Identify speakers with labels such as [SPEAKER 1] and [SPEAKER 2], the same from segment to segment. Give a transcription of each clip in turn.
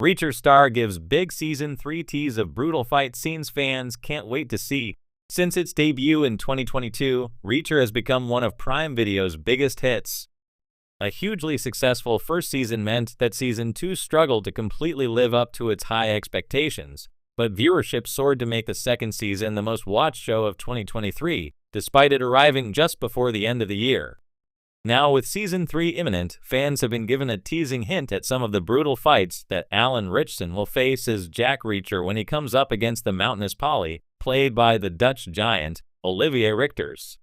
[SPEAKER 1] Reacher star gives big Season 3 tease of brutal fight scenes fans can't wait to see. Since its debut in 2022, Reacher has become one of Prime Video's biggest hits. A hugely successful first season meant that Season 2 struggled to completely live up to its high expectations, but viewership soared to make the second season the most watched show of 2023, despite it arriving just before the end of the year. Now, with Season 3 imminent, fans have been given a teasing hint at some of the brutal fights that Alan Ritchson will face as Jack Reacher when he comes up against the mountainous Polly, played by the Dutch giant, Olivier Richters.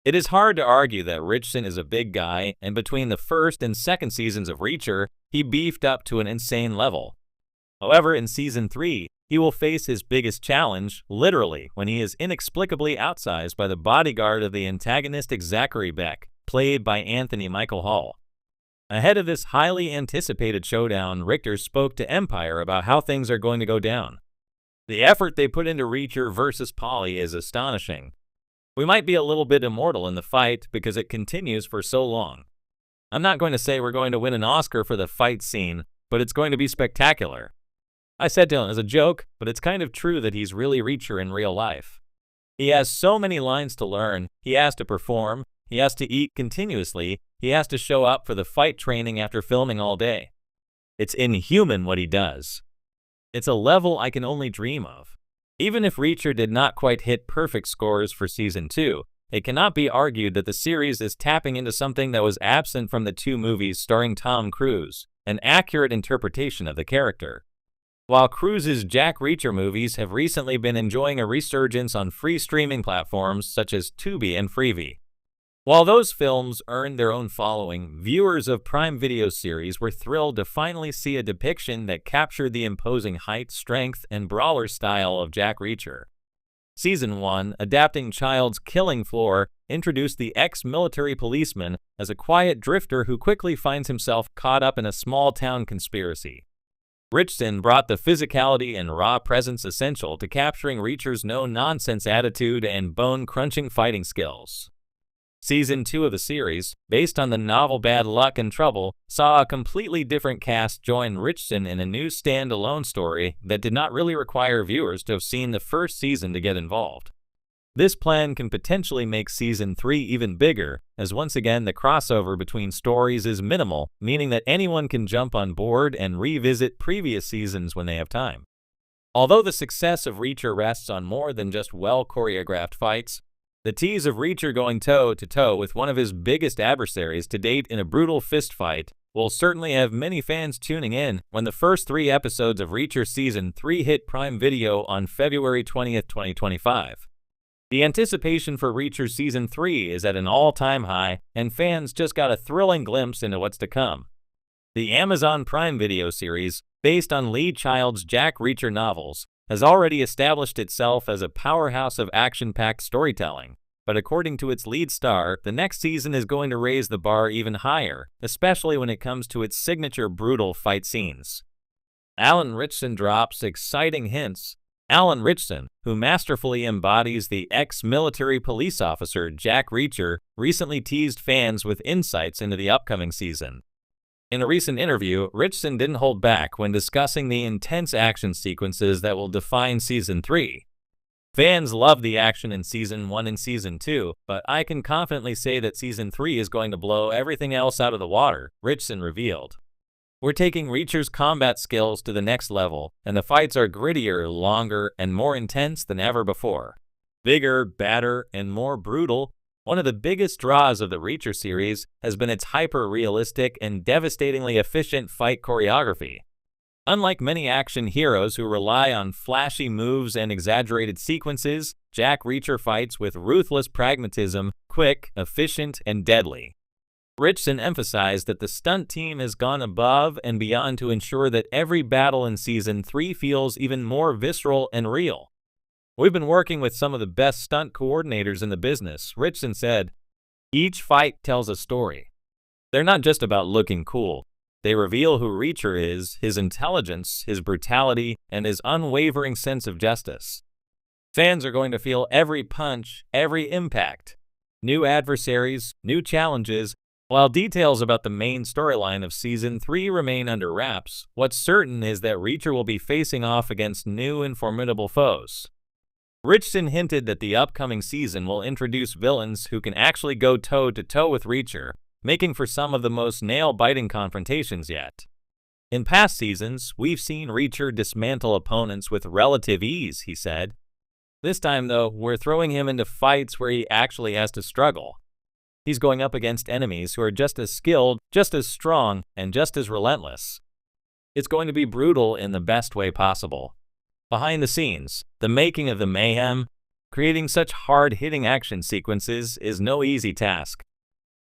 [SPEAKER 1] It is hard to argue that Ritchson is a big guy, and between the first and second seasons of Reacher, he beefed up to an insane level. However, in Season 3, he will face his biggest challenge, literally, when he is inexplicably outsized by the bodyguard of the antagonistic Zachary Beck, played by Anthony Michael Hall. Ahead of this highly anticipated showdown, Richter spoke to Empire about how things are going to go down. The effort they put into Reacher versus Polly is astonishing. We might be a little bit immortal in the fight because it continues for so long. I'm not going to say we're going to win an Oscar for the fight scene, but it's going to be spectacular. I said to him as a joke, but it's kind of true that he's really Reacher in real life. He has so many lines to learn, he has to perform, he has to eat continuously, he has to show up for the fight training after filming all day. It's inhuman what he does. It's a level I can only dream of. Even if Reacher did not quite hit perfect scores for Season 2, it cannot be argued that the series is tapping into something that was absent from the two movies starring Tom Cruise, an accurate interpretation of the character. While Cruise's Jack Reacher movies have recently been enjoying a resurgence on free streaming platforms such as Tubi and Freevee. While those films earned their own following, viewers of Prime Video's series were thrilled to finally see a depiction that captured the imposing height, strength, and brawler style of Jack Reacher. Season 1, adapting Child's killing floor, introduced the ex-military policeman as a quiet drifter who quickly finds himself caught up in a small-town conspiracy. Ritchson brought the physicality and raw presence essential to capturing Reacher's no-nonsense attitude and bone-crunching fighting skills. Season 2 of the series, based on the novel Bad Luck and Trouble, saw a completely different cast join Ritchson in a new stand-alone story that did not really require viewers to have seen the first season to get involved. This plan can potentially make Season 3 even bigger, as once again the crossover between stories is minimal, meaning that anyone can jump on board and revisit previous seasons when they have time. Although the success of Reacher rests on more than just well-choreographed fights, the tease of Reacher going toe-to-toe with one of his biggest adversaries to date in a brutal fistfight will certainly have many fans tuning in when the first 3 episodes of Reacher Season 3 hit Prime Video on February 20th, 2025. The anticipation for Reacher Season 3 is at an all-time high, and fans just got a thrilling glimpse into what's to come. The Amazon Prime Video series, based on Lee Child's Jack Reacher novels, has already established itself as a powerhouse of action-packed storytelling, but according to its lead star, the next season is going to raise the bar even higher, especially when it comes to its signature brutal fight scenes. Alan Ritchson drops exciting hints. Alan Ritchson, who masterfully embodies the ex-military police officer Jack Reacher, recently teased fans with insights into the upcoming season. In a recent interview, Ritchson didn't hold back when discussing the intense action sequences that will define Season 3. Fans love the action in Season 1 and Season 2, but I can confidently say that Season 3 is going to blow everything else out of the water, Ritchson revealed. We're taking Reacher's combat skills to the next level, and the fights are grittier, longer, and more intense than ever before. Bigger, badder, and more brutal. One of the biggest draws of the Reacher series has been its hyper-realistic and devastatingly efficient fight choreography. Unlike many action heroes who rely on flashy moves and exaggerated sequences, Jack Reacher fights with ruthless pragmatism, quick, efficient, and deadly. Ritchson emphasized that the stunt team has gone above and beyond to ensure that every battle in Season 3 feels even more visceral and real. We've been working with some of the best stunt coordinators in the business, Ritchson said. Each fight tells a story. They're not just about looking cool. They reveal who Reacher is, his intelligence, his brutality, and his unwavering sense of justice. Fans are going to feel every punch, every impact. New adversaries, new challenges, While details about the main storyline of Season 3 remain under wraps, what's certain is that Reacher will be facing off against new and formidable foes. Richardson hinted that the upcoming season will introduce villains who can actually go toe-to-toe with Reacher, making for some of the most nail-biting confrontations yet. In past seasons, we've seen Reacher dismantle opponents with relative ease, he said. This time, though, we're throwing him into fights where he actually has to struggle. He's going up against enemies who are just as skilled, just as strong, and just as relentless. It's going to be brutal in the best way possible. Behind the scenes, the making of the mayhem, creating such hard-hitting action sequences is no easy task.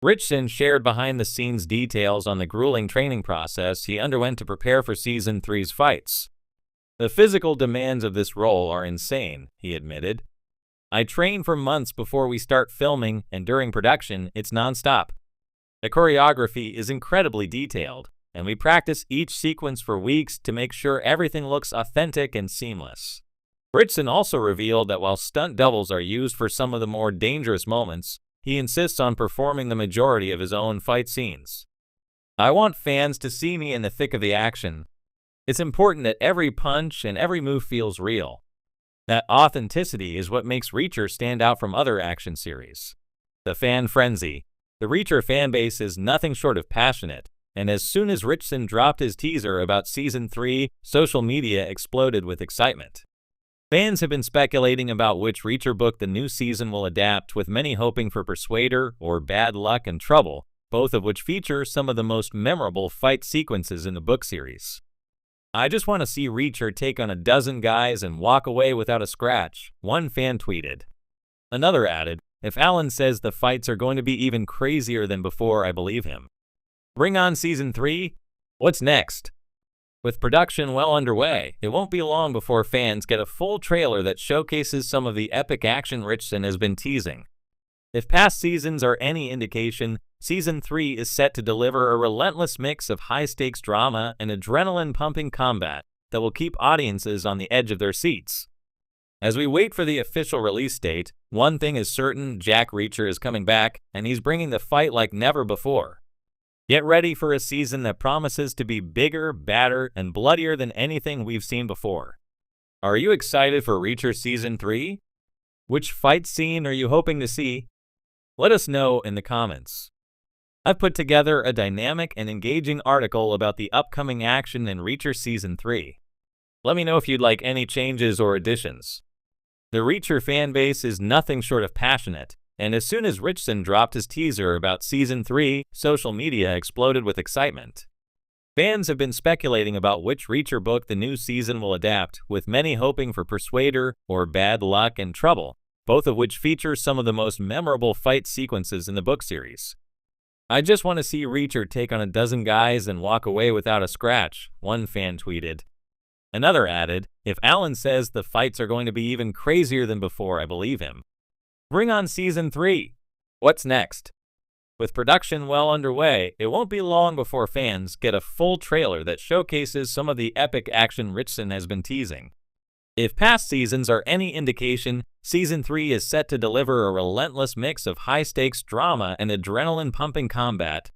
[SPEAKER 1] Richardson shared behind-the-scenes details on the grueling training process he underwent to prepare for Season 3's fights. The physical demands of this role are insane, he admitted. I train for months before we start filming, and during production, it's nonstop. The choreography is incredibly detailed, and we practice each sequence for weeks to make sure everything looks authentic and seamless. Richardson also revealed that while stunt doubles are used for some of the more dangerous moments, he insists on performing the majority of his own fight scenes. I want fans to see me in the thick of the action. It's important that every punch and every move feels real. That authenticity is what makes Reacher stand out from other action series. The fan frenzy. The Reacher fanbase is nothing short of passionate, and as soon as Richardson dropped his teaser about Season 3, social media exploded with excitement. Fans have been speculating about which Reacher book the new season will adapt, with many hoping for Persuader or Bad Luck and Trouble, both of which feature some of the most memorable fight sequences in the book series. I just want to see Reacher take on a dozen guys and walk away without a scratch, one fan tweeted. Another added, if Alan says the fights are going to be even crazier than before, I believe him. Bring on Season 3? What's next? With production well underway, it won't be long before fans get a full trailer that showcases some of the epic action Richardson has been teasing. If past seasons are any indication, Season 3 is set to deliver a relentless mix of high-stakes drama and adrenaline-pumping combat that will keep audiences on the edge of their seats. As we wait for the official release date, one thing is certain: Jack Reacher is coming back, and he's bringing the fight like never before. Get ready for a season that promises to be bigger, badder, and bloodier than anything we've seen before. Are you excited for Reacher Season 3? Which fight scene are you hoping to see? Let us know in the comments. I've put together a dynamic and engaging article about the upcoming action in Reacher Season 3. Let me know if you'd like any changes or additions. The Reacher fanbase is nothing short of passionate, and as soon as Richardson dropped his teaser about Season 3, social media exploded with excitement. Fans have been speculating about which Reacher book the new season will adapt, with many hoping for Persuader or Bad Luck and Trouble, both of which feature some of the most memorable fight sequences in the book series. I just want to see Reacher take on a dozen guys and walk away without a scratch, one fan tweeted. Another added, if Alan says the fights are going to be even crazier than before, I believe him. Bring on Season 3. What's next? With production well underway, it won't be long before fans get a full trailer that showcases some of the epic action Richardson has been teasing. If past seasons are any indication, Season 3 is set to deliver a relentless mix of high-stakes drama and adrenaline-pumping combat